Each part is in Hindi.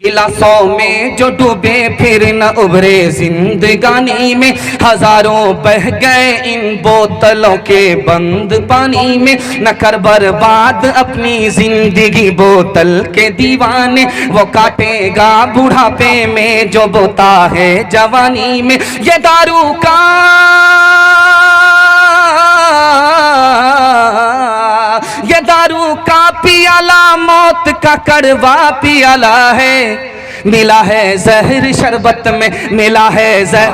गिलासों में जो डूबे फिर न उभरे जिंदगानी में, हजारों बह गए इन बोतलों के बंद पानी में। न कर बर्बाद अपनी जिंदगी बोतल के दीवाने, वो काटेगा बुढ़ापे में जो बोता है जवानी में। ये दारू का पियाला मौत का कड़वा पियाला है, मिला है जहर शरबत में, मिला है जहर।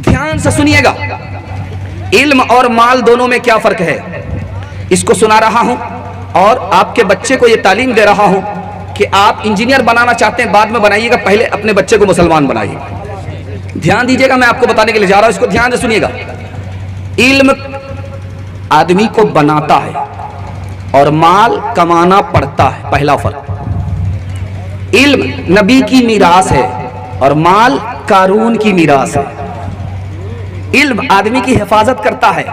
ध्यान से सुनिएगा, इल्म और माल दोनों में क्या फर्क है, इसको सुना रहा हूं और आपके बच्चे को यह तालीम दे रहा हूं कि आप इंजीनियर बनाना चाहते हैं बाद में बनाइएगा, पहले अपने बच्चे को मुसलमान बनाइए। ध्यान दीजिएगा, मैं आपको बताने के लिए जा रहा हूं, इसको ध्यान से सुनिएगा। इल्म आदमी को बनाता है और माल कमाना पड़ता है, पहला फर्क। इल्म नबी की मीरास है और माल कारून की मीरास है। इल्म आदमी की हिफाजत करता है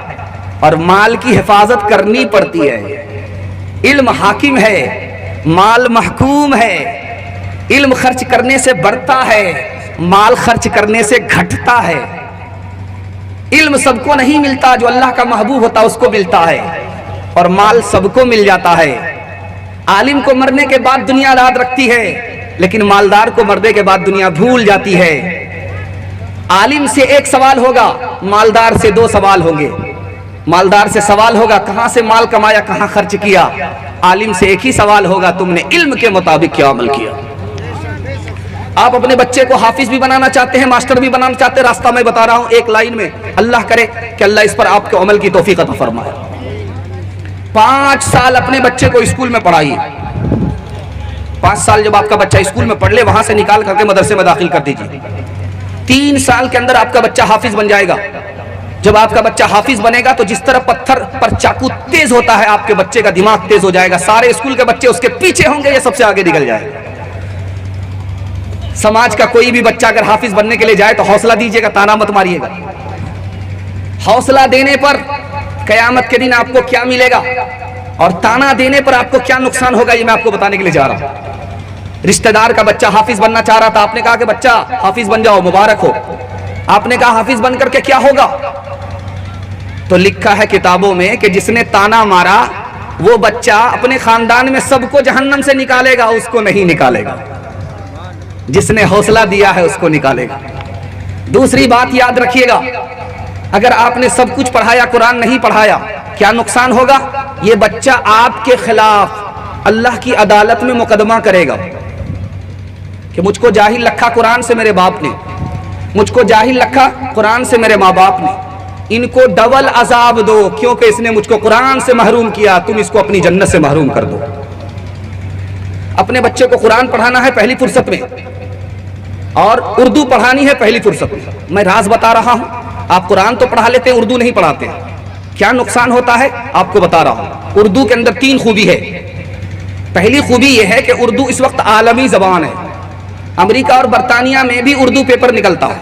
और माल की हिफाजत करनी पड़ती है। इल्म हाकिम है, माल महकूम है। इल्म खर्च करने से बढ़ता है, माल खर्च करने से घटता है। इल्म सबको नहीं मिलता, जो अल्लाह का महबूब होता उसको मिलता है, और माल सबको मिल जाता है। आलिम को मरने के बाद दुनिया याद रखती है, लेकिन मालदार को मरने के बाद दुनिया भूल जाती है। आलिम से एक सवाल होगा, मालदार से दो सवाल होंगे। मालदार से सवाल होगा कहां से माल कमाया, कहां खर्च किया। आलिम से एक ही सवाल होगा, तुमने इल्म के मुताबिक क्या अमल किया। आप अपने बच्चे को हाफिज भी बनाना चाहते हैं, मास्टर भी बनाना चाहते हैं, रास्ता मैं बता रहा हूं एक लाइन में। अल्लाह करे कि अल्लाह इस पर आपके अमल की तौफीक अता फरमाए। 5 साल अपने बच्चे को स्कूल में पढ़ाइए। 5 साल जब आपका बच्चा स्कूल में पढ़ ले, वहां से निकाल करके मदरसे में दाखिल कर दीजिए। 3 साल के अंदर आपका बच्चा हाफिज बन जाएगा। जब आपका बच्चा हाफिज बनेगा तो जिस तरह पत्थर पर चाकू तेज होता है, आपके बच्चे का दिमाग तेज हो जाएगा। सारे स्कूल के बच्चे उसके पीछे होंगे, ये सबसे आगे निकल जाएगा। समाज का कोई भी बच्चा अगर हाफिज बनने के लिए जाए तो हौसला दीजिएगा, ताना मत मारिएगा। हौसला देने पर कयामत के दिन आपको क्या मिलेगा और ताना देने पर आपको क्या नुकसान होगा, ये मैं आपको बताने के लिए जा रहा हूं। रिश्तेदार का बच्चा हाफिज बनना चाह रहा था, आपने कहा कि बच्चा हाफिज बन जाओ, मुबारक हो। आपने कहा हाफिज बन करके क्या होगा, तो लिखा है किताबों में कि जिसने ताना मारा वो बच्चा अपने खानदान में सबको जहन्नम से निकालेगा, उसको नहीं निकालेगा। जिसने हौसला दिया है उसको निकालेगा। दूसरी बात याद रखिएगा, अगर आपने सब कुछ पढ़ाया, कुरान नहीं पढ़ाया, क्या नुकसान होगा। ये बच्चा आपके खिलाफ अल्लाह की अदालत में मुकदमा करेगा कि मुझको जाहिल रखा कुरान से मेरे बाप ने, मुझको जाहिल रखा कुरान से मेरे माँ बाप ने, इनको डबल अजाब दो क्योंकि इसने मुझको कुरान से महरूम किया, तुम इसको अपनी जन्नत से महरूम कर दो। अपने बच्चे को कुरान पढ़ाना है पहली फुर्सत में, और उर्दू पढ़ानी है पहली फुर्सत में। मैं राज बता रहा हूं, आप कुरान तो पढ़ा लेते हैं, उर्दू नहीं पढ़ाते। क्या नुकसान होता है आपको बता रहा हूं। उर्दू के अंदर 3 खूबी है। पहली खूबी यह है कि उर्दू इस वक्त आलमी जबान है, अमेरिका और बर्तानिया में भी उर्दू पेपर निकलता है।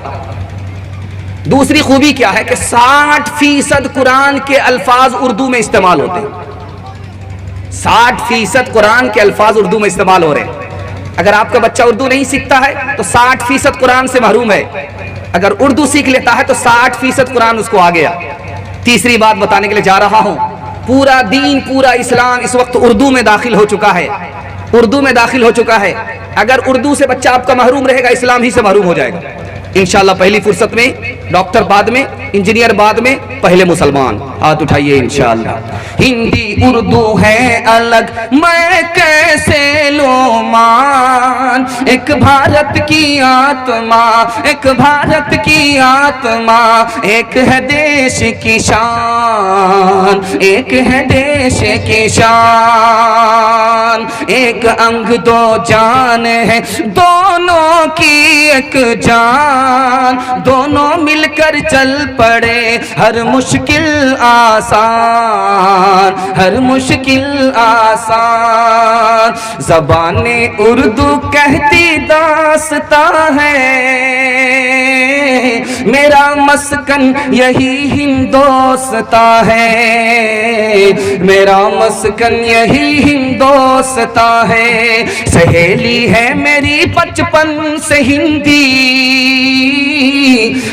दूसरी खूबी क्या है कि 60% कुरान के अल्फाज उर्दू में इस्तेमाल होते हैं। 60% कुरान के अल्फाज उर्दू में इस्तेमाल हो रहे हैं। अगर आपका बच्चा उर्दू नहीं सीखता है तो 60% कुरान से महरूम है। अगर उर्दू सीख लेता है तो 60% कुरान उसको आ गया। तीसरी बात बताने के लिए जा रहा हूं, पूरा दीन, पूरा इस्लाम इस वक्त उर्दू में दाखिल हो चुका है, उर्दू में दाखिल हो चुका है। अगर उर्दू से बच्चा आपका महरूम रहेगा, इस्लाम ही से महरूम हो जाएगा इंशाल्लाह। पहली फुर्सत में डॉक्टर, बाद में इंजीनियर, बाद में पहले मुसलमान। हाथ उठाइए इंशाल्लाह। हिंदी उर्दू है अलग, मैं कैसे लूं मान, एक भारत की आत्मा, एक भारत की आत्मा, एक है देश की शान, एक है देश की शान। एक अंग दो जान है, दोनों की एक जान, दोनों मिलकर चल पड़े, हर मुश्किल आसान, हर मुश्किल आसान। ज़बाने उर्दू कहती दास्तां है, मेरा मस्कन यही हिंदोस्तां है, मेरा मस्कन यही हिंदोस्तां है। सहेली है मेरी बचपन से हिंदी,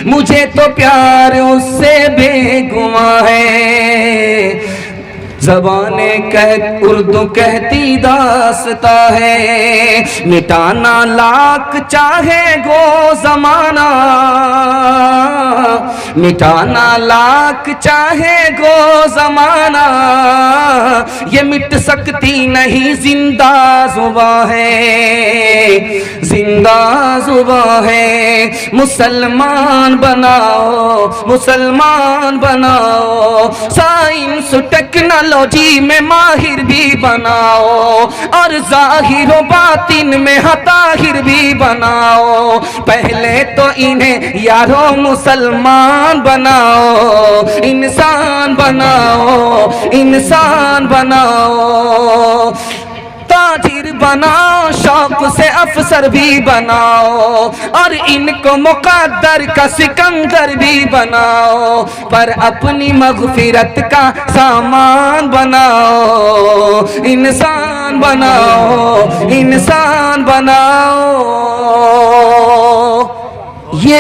मुझे तो प्यार उससे बेगुमा है। ज़बाने कह उर्दू कहती दास्ता है, मिटाना लाख चाहे गो ज़माना, मिटाना लाख चाहे गो ज़माना, ये मिट सकती नहीं जिंदा ज़ुबां है, जिंदा ज़ुबां है। मुसलमान बनाओ, मुसलमान बनाओ, साइंस टेक्नोलॉजी में माहिर भी बनाओ, और ज़ाहिर व बातिन में हताहिर भी बनाओ। पहले तो इन्हें यारो मुसलमान बनाओ, इंसान बनाओ, इंसान बनाओ। ताजिर बनाओ, शौक से अफसर भी बनाओ, और इनको मुकद्दर का सिकंदर भी बनाओ, पर अपनी मगफिरत का सामान बनाओ, इंसान बनाओ, इंसान बनाओ। ये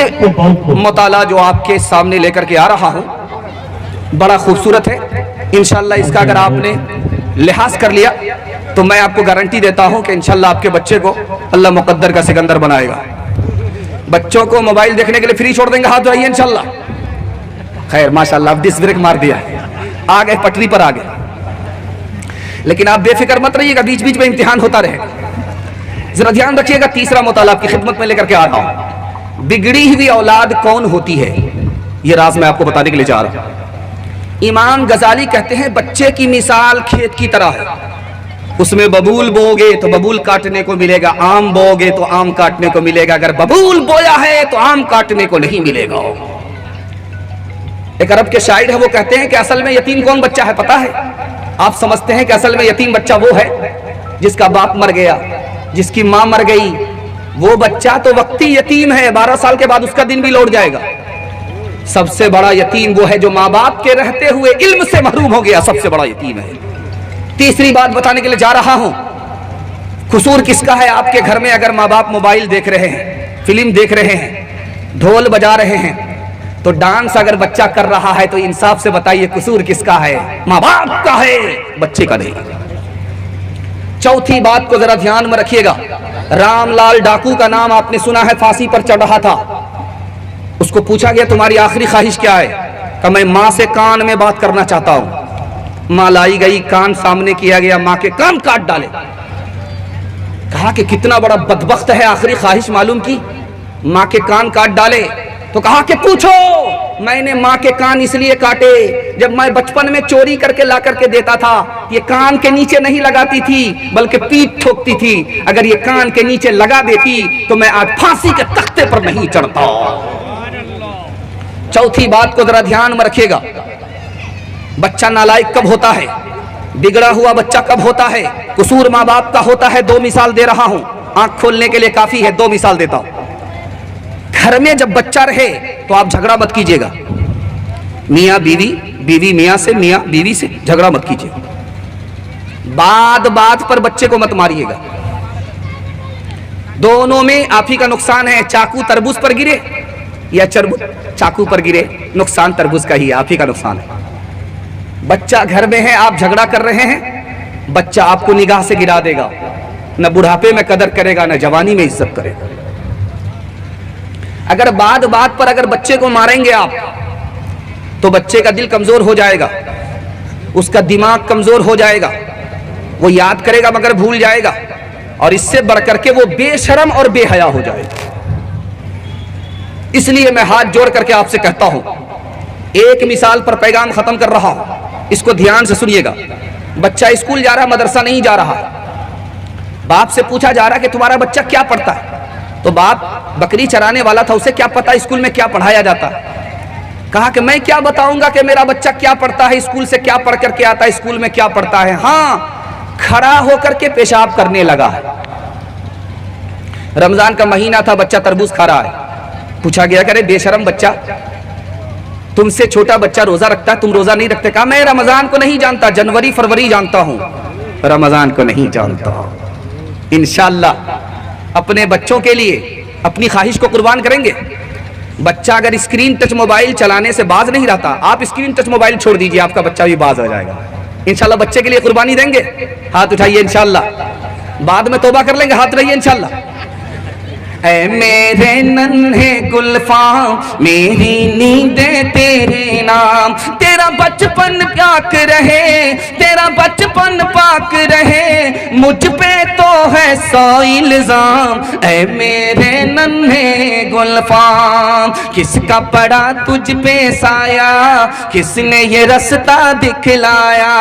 मुताला जो आपके सामने लेकर के आ रहा हूं बड़ा खूबसूरत है। इंशाअल्लाह इसका अगर आपने लिहाज कर लिया तो मैं आपको गारंटी देता हूं कि इंशाअल्लाह आपके बच्चे को अल्लाह मुकद्दर का सिकंदर बनाएगा। बच्चों को मोबाइल देखने के लिए फ्री छोड़ देंगे, हाथ उठाइए इंशाअल्लाह। खैर माशाअल्लाह, डिस्क ब्रेक मार दिया, आ गए पटरी पर आ गए। लेकिन आप बेफिक्र मत रहिएगा, बीच बीच में इम्तिहान होता रहेगा। जरा ध्यान रखिएगा। तीसरा मुताला आपकी खिदमत में लेकर के आ रहा हूं। बिगड़ी हुई औलाद कौन होती है, यह राज मैं आपको बताने के लिए जा रहा हूं। इमाम गजाली कहते हैं बच्चे की मिसाल खेत की तरह है, उसमें बबूल बोगे तो बबूल काटने को मिलेगा, आम बोगे तो आम काटने को मिलेगा। अगर बबूल बोया है तो आम काटने को नहीं मिलेगा। एक अरब के शायर है, वो कहते हैं कि असल में यतीम कौन बच्चा है पता है? आप समझते हैं कि असल में यतीम बच्चा वो है जिसका बाप मर गया, जिसकी मां मर गई। वो बच्चा तो वक्ती यतीम है, 12 साल के बाद उसका दिन भी लौट जाएगा। सबसे बड़ा यतीम वो है जो माँ बाप के रहते हुए इल्म से महरूम हो गया, सबसे बड़ा यतीम है। तीसरी बात बताने के लिए जा रहा हूं। कसूर किसका है आपके घर में? अगर माँ बाप मोबाइल देख रहे हैं, फिल्म देख रहे हैं, ढोल बजा रहे हैं, तो डांस अगर बच्चा कर रहा है तो इंसाफ से बताइए कसूर किसका है? माँ बाप का है, बच्चे का नहीं। चौथी बात को जरा ध्यान में रखिएगा। रामलाल डाकू का नाम आपने सुना है, फांसी पर चढ़ रहा था। उसको पूछा गया तुम्हारी आखिरी ख्वाहिश क्या है? कहा मैं मां से कान में बात करना चाहता हूं। मां लाई गई, कान सामने किया गया, मां के कान काट डाले। कहा कि कितना बड़ा बदबख्त है, आखिरी ख्वाहिश मालूम की, मां के कान काट डाले। तो कहा कि पूछो। मैंने मां के कान इसलिए काटे, जब मैं बचपन में चोरी करके ला करके देता था, ये कान के नीचे नहीं लगाती थी बल्कि पीठ ठोकती थी। अगर ये कान के नीचे लगा देती तो मैं आज फांसी के तख्ते पर नहीं चढ़ता। चौथी बात को जरा ध्यान में रखिएगा। बच्चा नालायक कब होता है, बिगड़ा हुआ बच्चा कब होता है, कसूर माँ बाप का होता है। 2 मिसाल दे रहा हूं, आंख खोलने के लिए काफी है, 2 मिसाल देता हूं। घर में जब बच्चा रहे तो आप झगड़ा मत कीजिएगा, मियाँ बीवी, बीवी मियाँ से, मियाँ बीवी से झगड़ा मत कीजिएगा। बात बात पर बच्चे को मत मारिएगा, दोनों में आप ही का नुकसान है। चाकू तरबूज पर गिरे या चाकू पर गिरे, नुकसान तरबूज का ही, आप ही का नुकसान है। बच्चा घर में है, आप झगड़ा कर रहे हैं, बच्चा आपको निगाह से गिरा देगा, न बुढ़ापे में कदर करेगा, न जवानी में इज्जत करेगा। अगर बात बात पर अगर बच्चे को मारेंगे आप तो बच्चे का दिल कमजोर हो जाएगा, उसका दिमाग कमजोर हो जाएगा, वो याद करेगा मगर भूल जाएगा, और इससे बढ़कर के वो बेशरम और बेहया हो जाएगा। इसलिए मैं हाथ जोड़ करके आपसे कहता हूं, एक मिसाल पर पैगाम खत्म कर रहा हूं, इसको ध्यान से सुनिएगा। बच्चा स्कूल जा रहा, मदरसा नहीं जा रहा, बाप से पूछा जा रहा कि तुम्हारा बच्चा क्या पढ़ता है? तो बाप बकरी चराने वाला था, उसे क्या पता स्कूल में क्या पढ़ाया जाता। कहा कि मैं क्या बताऊंगा कि मेरा बच्चा क्या पढ़ता है, स्कूल से क्या पढ़ करके आता है, स्कूल में क्या पढ़ता है। हाँ, खड़ा होकर के पेशाब करने लगा है। रमजान का महीना था, बच्चा तरबूज खा रहा है। पूछा गया, करे बेशरम बच्चा, तुमसे छोटा बच्चा रोजा रखता है, तुम रोजा नहीं रखते? कहा, मैं रमजान को नहीं जानता, जनवरी फरवरी जानता हूं, रमजान को नहीं जानता। इंशाअल्लाह अपने बच्चों के लिए अपनी ख्वाहिश को कुर्बान करेंगे। बच्चा अगर स्क्रीन टच मोबाइल चलाने से बाज नहीं रहता, आप स्क्रीन टच मोबाइल छोड़ दीजिए, आपका बच्चा भी बाज हो जाएगा। इंशाअल्लाह बच्चे के लिए कुर्बानी देंगे? हाथ उठाइए इंशाअल्लाह, बाद में तौबा कर लेंगे, हाथ रहिए इंशाअल्लाह। ऐ मेरे नन्हे गुलफाम, मेरी नींदें तेरे नाम, तेरा बचपन पाक रहे, तेरा बचपन पाक रहे, मुझ पे तो है 100 इल्जाम। ऐ मेरे नन्हे गुलफाम, किसका पड़ा तुझ पे साया, किसने ये रास्ता दिखलाया,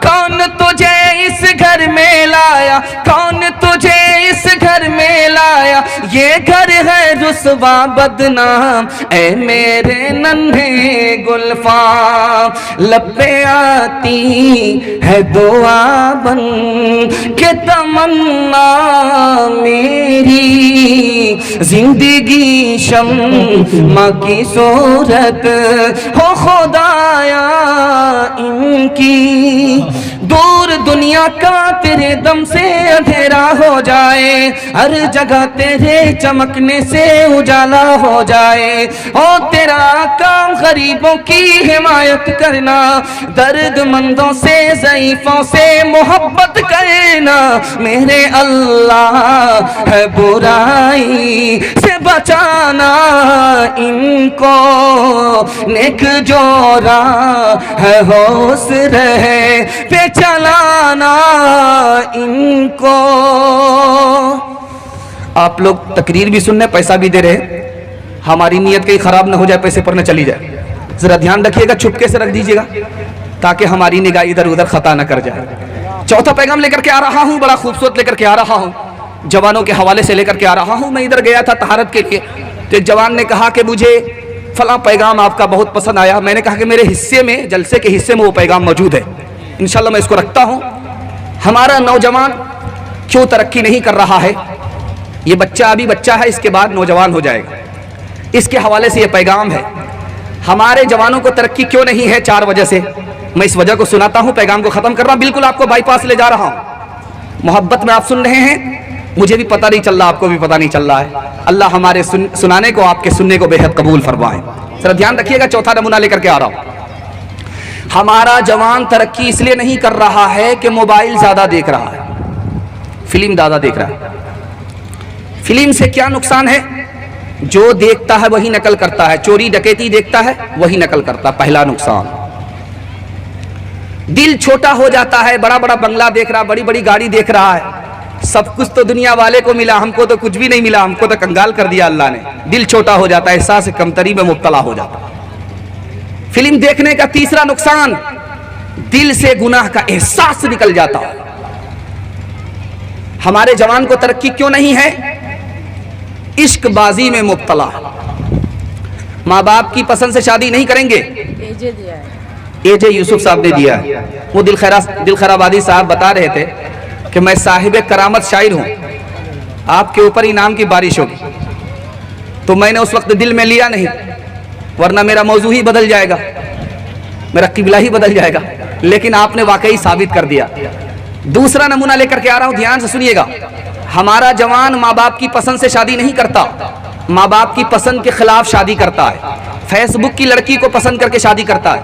कौन तुझे इस घर में लाया, कौन तुझे इस घर में लाया, ये घर है रुसवा बदनाम। ऐ मेरे नन्हे गुलफाम, लब पे आती है दुआ बन के तमन्ना मेरी, जिंदगी शम्मा की सूरत हो खुदाया इनकी, दूर दुनिया का तेरे दम से अंधेरा हो जाए, हर जगह तेरे चमकने से उजाला हो जाए। ओ तेरा काम गरीबों की हिमायत करना, दर्दमंदों से ज़ईफों से मोहब्बत करना, मेरे अल्लाह है बुराई से बचाना इनको, नेक जोरा है होश रहे पे चलाना इनको। आप लोग तकरीर भी सुनने, पैसा भी दे रहे, हमारी नीयत कहीं खराब ना हो जाए, पैसे पर न चली जाए, जरा ध्यान रखिएगा, चुपके से रख दीजिएगा ताकि हमारी निगाह इधर उधर खता न कर जाए। चौथा पैगाम लेकर के आ रहा हूं, बड़ा खूबसूरत लेकर के आ रहा हूं, जवानों के हवाले से लेकर के आ रहा हूं। मैं इधर गया था तहारत के लिए, तो एक जवान ने कहा कि मुझे फला पैगाम आपका बहुत पसंद आया। मैंने कहा कि मेरे हिस्से में, जलसे के हिस्से में वो पैगाम मौजूद है, इंशाल्लाह मैं इसको रखता हूं। हमारा नौजवान क्यों तरक्की नहीं कर रहा है? ये बच्चा अभी बच्चा है, इसके बाद नौजवान हो जाएगा, इसके हवाले से ये पैगाम है। हमारे जवानों को तरक्की क्यों नहीं है? 4 वजह से। मैं इस वजह को सुनाता हूं, पैगाम को खत्म कर रहा हूं, बिल्कुल आपको बाईपास ले जा रहा हूं। मोहब्बत में आप सुन रहे हैं, मुझे भी पता नहीं चल रहा, आपको भी पता नहीं चल रहा है। अल्लाह हमारे सुनाने को, आपके सुनने को बेहद कबूल फरमाए। जरा ध्यान रखिएगा, चौथा नमूना लेकर के आ रहा हूं। हमारा जवान तरक्की इसलिए नहीं कर रहा है कि मोबाइल ज्यादा देख रहा है, फिल्म ज्यादा देख रहा है। फिल्म से क्या नुकसान है? जो देखता है वही नकल करता है, चोरी डकैती देखता है वही नकल करता है, पहला नुकसान। दिल छोटा हो जाता है, बड़ा बड़ा बंगला देख रहा, बड़ी बड़ी गाड़ी देख रहा है, सब कुछ तो दुनिया वाले को मिला, हमको तो कुछ भी नहीं मिला, हमको तो कंगाल कर दिया अल्लाह ने। दिल छोटा हो जाता है, एहसास कमतरी में मुब्तला हो जाता है। फिल्म देखने का तीसरा नुकसान, दिल से गुनाह का एहसास निकल जाता है। हमारे जवान को तरक्की क्यों नहीं है? इश्कबाजी में मुब्तला। माँ बाप की पसंद से शादी नहीं करेंगे। एजे यूसुफ साहब ने दिया। वो दिल खराबादी साहब बता रहे थे कि मैं साहिब करामत शायर हूं, आपके ऊपर इनाम की बारिश होगी। तो मैंने उस वक्त दिल में लिया नहीं, वरना मेरा मौजू ही बदल जाएगा, मेरा किबला ही बदल जाएगा। लेकिन आपने वाकई साबित कर दिया। दूसरा नमूना लेकर के आ रहा हूं, ध्यान से सुनिएगा। हमारा जवान माँ बाप की पसंद से शादी नहीं करता, माँ बाप की पसंद के खिलाफ शादी करता है। फेसबुक की लड़की को पसंद करके शादी करता है,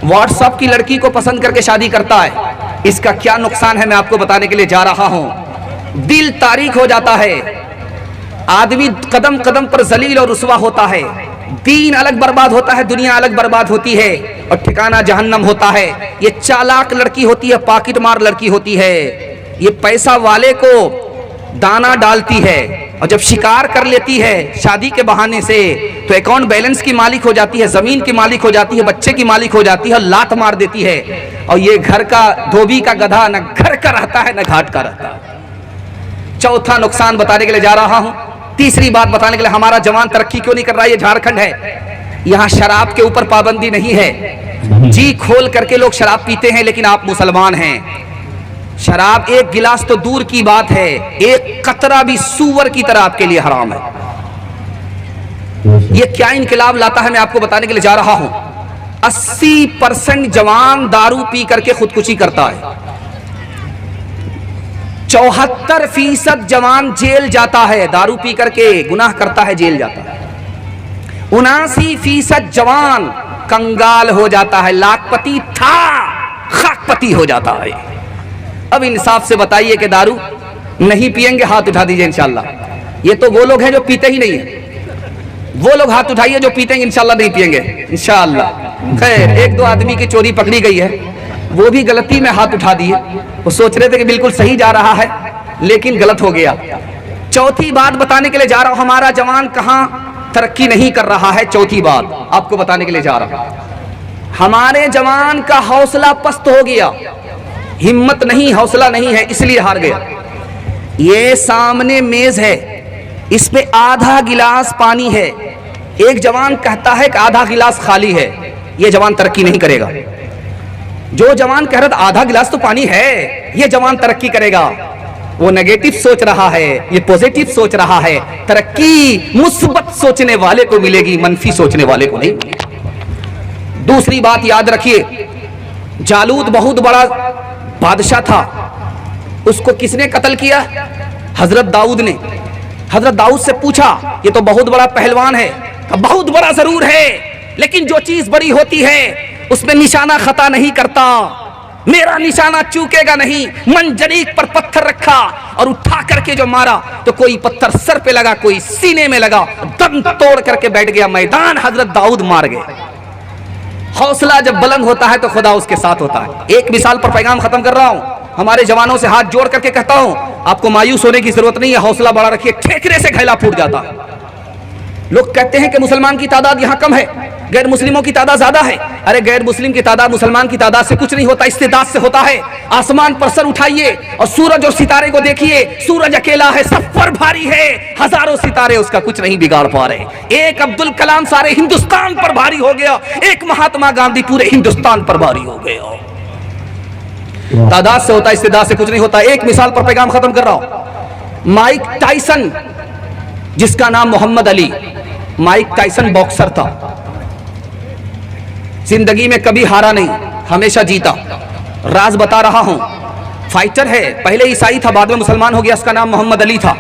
व्हाट्सएप की लड़की को पसंद करके शादी करता है। इसका क्या नुकसान है मैं आपको बताने के लिए जा रहा हूं। दिल तारीख हो जाता है, आदमी कदम कदम पर जलील और रुसवा होता है, दीन अलग बर्बाद होता है, दुनिया अलग बर्बाद होती है और ठिकाना जहन्नम होता है। ये चालाक लड़की होती है, पॉकेट मार लड़की होती है, ये पैसा वाले को दाना डालती है और जब शिकार कर लेती है शादी के बहाने से तो अकाउंट बैलेंस की मालिक हो जाती है, जमीन की मालिक हो जाती है, बच्चे की मालिक हो जाती है, लात मार देती है। और ये घर का धोबी का गधा, न घर का रहता है न घाट का रहता है। चौथा नुकसान बताने के लिए जा रहा हूं। तीसरी बात बताने के लिए, हमारा जवान तरक्की क्यों नहीं कर रहा है? ये झारखंड है, यहां शराब के ऊपर पाबंदी नहीं है। जी खोल करके लोग शराब पीते हैं, लेकिन आप मुसलमान हैं, शराब एक गिलास तो दूर की बात है, एक कतरा भी सूअर की तरह आपके लिए हराम है। ये क्या इनकलाब लाता है मैं आपको बताने के लिए जा रहा हूं। 80% जवान दारू पी करके खुदकुशी करता है, 74% जवान जेल जाता है, दारू पी करके गुनाह करता है जेल जाता है। 79% जवान कंगाल हो जाता है, लाखपति था खाकपति हो जाता है। अब इंसाफ से बताइए कि दारू नहीं पिएंगे, हाथ उठा दीजिए इंशाल्लाह। ये तो वो लोग हैं जो पीते ही नहीं है, वो लोग हाथ उठाइए जो पीते हैं इंशाल्लाह नहीं पिएंगे इंशाल्लाह। खैर, एक दो आदमी की चोरी पकड़ी गई है, वो भी गलती में हाथ उठा दिए। वो सोच रहे थे कि बिल्कुल सही जा रहा है लेकिन गलत हो गया। चौथी बात बताने के लिए जा रहा हूं, हमारा जवान कहां तरक्की नहीं कर रहा है। चौथी बात आपको बताने के लिए जा रहा हूं, हमारे जवान का हौसला पस्त हो गया, हिम्मत नहीं, हौसला नहीं है, इसलिए हार गया। ये सामने मेज है, इस पे आधा गिलास पानी है। एक जवान कहता है कि आधा गिलास खाली है, ये जवान तरक्की नहीं करेगा। जो जवान कह रहा था आधा गिलास तो पानी है, ये जवान तरक्की करेगा। वो नेगेटिव सोच रहा है, ये पॉजिटिव सोच रहा है। तरक्की मुस्बत सोचने वाले को मिलेगी, मनफी सोचने वाले को नहीं मिलेगी। दूसरी बात याद रखिए, जालूत बहुत बड़ा बादशाह था, उसको किसने कत्ल किया? हजरत दाऊद ने। हजरत दाऊद से पूछा, ये तो बहुत बड़ा पहलवान है। बहुत बड़ा जरूर है, लेकिन जो चीज बड़ी होती है उसमें निशाना खता नहीं करता। मेरा निशाना चूकेगा नहीं। मंजरीक पर पत्थर रखा और उठा करके जो मारा तो कोई पत्थर सर पे लगा, कोई सीने में लगा, दम तोड़ करके बैठ गया मैदान। हजरत दाऊद मार गए। हौसला जब बुलंद होता है तो खुदा उसके साथ होता है। एक मिसाल पर पैगाम खत्म कर रहा हूं, हमारे जवानों से हाथ जोड़ करके कहता हूं, आपको मायूस होने की जरूरत नहीं है, हौसला बढ़ा रखिए। ठेकरे से घैला फूट जाता है। लोग कहते हैं कि मुसलमान की तादाद यहां कम है, गैर मुस्लिमों की तादाद ज्यादा है। अरे गैर मुस्लिम की तादाद मुसलमान की तादाद से कुछ नहीं होता, इस्तेदाद से होता है। आसमान पर सर उठाइए और सूरज और सितारे को देखिए, सूरज अकेला है, सब पर भारी है, हजारों सितारे उसका कुछ नहीं बिगाड़ पा रहे। एक अब्दुल कलाम सारे हिंदुस्तान पर भारी हो गया, एक महात्मा गांधी पूरे हिंदुस्तान पर भारी हो गया। तादाद से होता है, इस्तेदाद से कुछ नहीं होता। एक मिसाल पर पैगाम खत्म कर रहा हूं। माइक टाइसन, जिसका नाम Muhammad Ali, Mike Tyson boxer था, जिंदगी में कभी हारा नहीं, हमेशा जीता। राज बता रहा हूं, फाइटर है, पहले ईसाई था, बाद में मुसलमान हो गया। उसका नाम मोहम्मद अली था।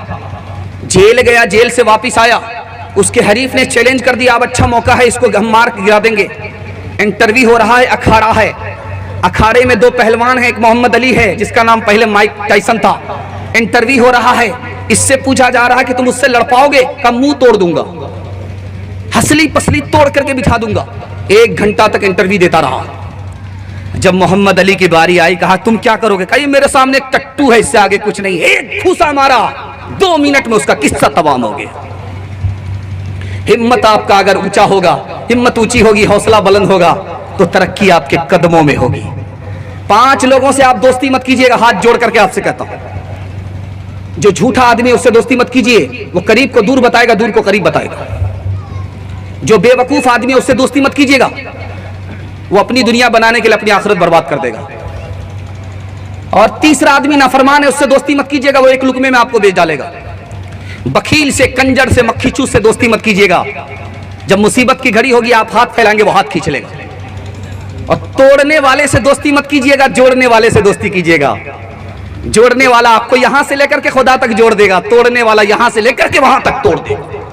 जेल गया, जेल से वापस आया, उसके हरीफ ने चैलेंज कर दिया, अब अच्छा मौका है, इसको हम मार के गिरा देंगे। इंटरव्यू हो रहा है, अखाड़ा है, अखाड़े में दो पहलवान हैं, एक मोहम्मद अली है जिसका नाम पहले माइक टाइसन था। इंटरव्यू हो रहा है, इससे पूछा जा रहा है कि तुम उससे लड़ पाओगे? का मुंह तोड़ दूंगा, हसली पसली तोड़ करके बिठा दूंगा। 1 घंटा तक इंटरव्यू देता रहा। जब मोहम्मद अली की बारी आई, कहा तुम क्या करोगे? कहा मेरे सामने एक टट्टू है, इससे आगे कुछ नहीं। एक घूसा मारा, 2 मिनट में उसका किस्सा तमाम हो गया। हिम्मत आपका अगर ऊंचा होगा, हिम्मत ऊंची होगी, हौसला बुलंद होगा तो तरक्की आपके कदमों में होगी। 5 लोगों से आप दोस्ती मत कीजिएगा, हाथ जोड़ करके आपसे कहता हूं। जो झूठा आदमी उससे दोस्ती मत कीजिए, वो करीब को दूर बताएगा, दूर को करीब बताएगा। जो बेवकूफ आदमी है उससे दोस्ती मत कीजिएगा, वो अपनी दुनिया बनाने के लिए अपनी आखिरत बर्बाद कर देगा। और तीसरा आदमी नाफरमान है, उससे दोस्ती मत कीजिएगा, वो एक लुकमे में आपको बेच डालेगा। बखील से, कंजर से, मक्खीचूस से दोस्ती मत कीजिएगा। जब मुसीबत की घड़ी होगी आप हाथ फैलाएंगे, वो हाथ खींच लेगा। और तोड़ने वाले से दोस्ती मत कीजिएगा, जोड़ने वाले से दोस्ती कीजिएगा। जोड़ने वाला आपको यहां से लेकर के खुदा तक जोड़ देगा, तोड़ने वाला यहां से लेकर के वहां तक तोड़ देगा।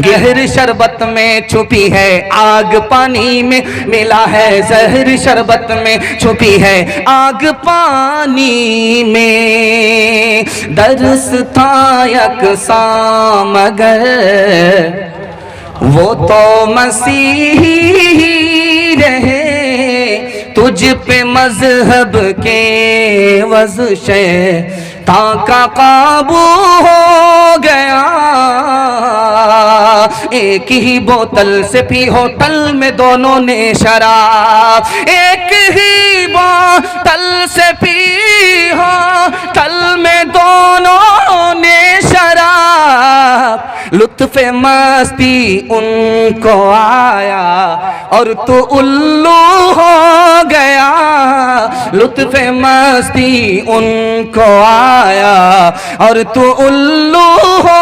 गहर शरबत में छुपी है आग, पानी में मिला है जहर। शरबत में छुपी है आग, पानी में दर्स था यकसा, मगर वो तो मसीही रहे। तुझ पे मजहब के वज़शे ताका काबू हो गया। एक ही बोतल से पी होटल में दोनों ने शराब, एक ही बोतल से पी होटल में दोनों ने शराब। लुत्फ़े मस्ती उनको आया और तू उल्लू हो गया। लुत्फ़े मस्ती उनको आया और तू उल्लू हो